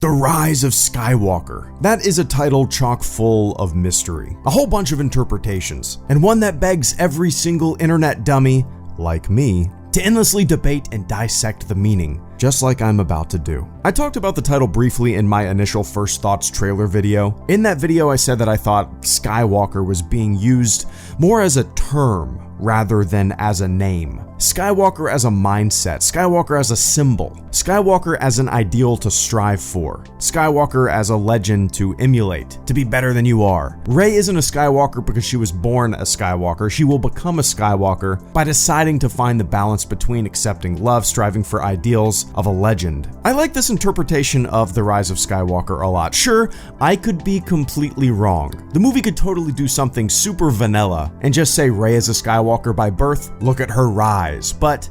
The Rise of Skywalker. That is a title chock full of mystery, a whole bunch of interpretations, and one that begs every single internet dummy, like me, to endlessly debate and dissect the meaning, just like I'm about to do. I talked about the title briefly in my initial First Thoughts trailer video. In that video, I said that I thought Skywalker was being used more as a term rather than as a name. Skywalker as a mindset, Skywalker as a symbol, Skywalker as an ideal to strive for, Skywalker as a legend to emulate, to be better than you are. Rey isn't a Skywalker because she was born a Skywalker. She will become a Skywalker by deciding to find the balance between accepting love, striving for ideals of a legend. I like this interpretation of The Rise of Skywalker a lot. Sure, I could be completely wrong. The movie could totally do something super vanilla and just say Rey is a Skywalker by birth, look at her rise. But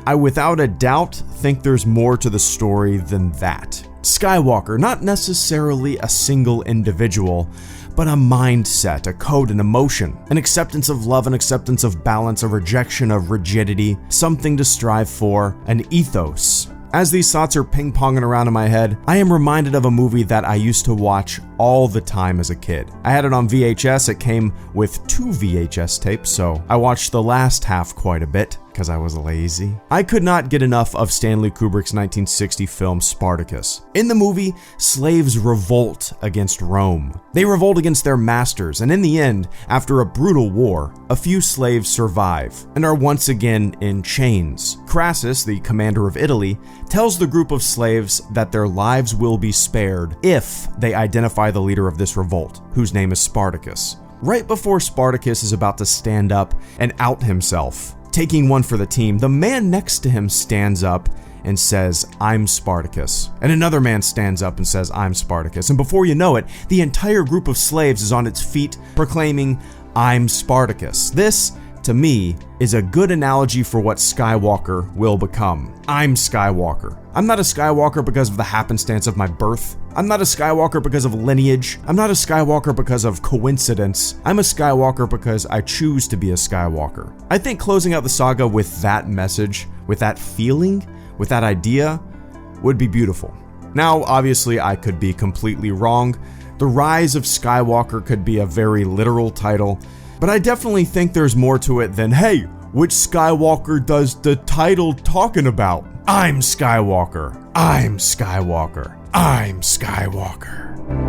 I without a doubt think there's more to the story than that. Skywalker, not necessarily a single individual, but a mindset, a code, an emotion, an acceptance of love, an acceptance of balance, a rejection of rigidity, something to strive for, an ethos. As these thoughts are ping-ponging around in my head, I am reminded of a movie that I used to watch all the time as a kid. I had it on VHS, it came with 2 VHS tapes, so I watched the last half quite a bit, because I was lazy. I could not get enough of Stanley Kubrick's 1960 film Spartacus. In the movie, slaves revolt against Rome. They revolt against their masters, and in the end, after a brutal war, a few slaves survive, and are once again in chains. Crassus, the commander of Italy, tells the group of slaves that their lives will be spared if they identify the leader of this revolt, whose name is Spartacus. Right before Spartacus is about to stand up and out himself, taking one for the team, the man next to him stands up and says, "I'm Spartacus." And another man stands up and says, "I'm Spartacus." And before you know it, the entire group of slaves is on its feet proclaiming, "I'm Spartacus." This, to me, is a good analogy for what Skywalker will become. I'm Skywalker. I'm not a Skywalker because of the happenstance of my birth. I'm not a Skywalker because of lineage. I'm not a Skywalker because of coincidence. I'm a Skywalker because I choose to be a Skywalker. I think closing out the saga with that message, with that feeling, with that idea, would be beautiful. Now, obviously, I could be completely wrong. The Rise of Skywalker could be a very literal title, but I definitely think there's more to it than, hey, which Skywalker does the title talking about? I'm Skywalker. I'm Skywalker. I'm Skywalker.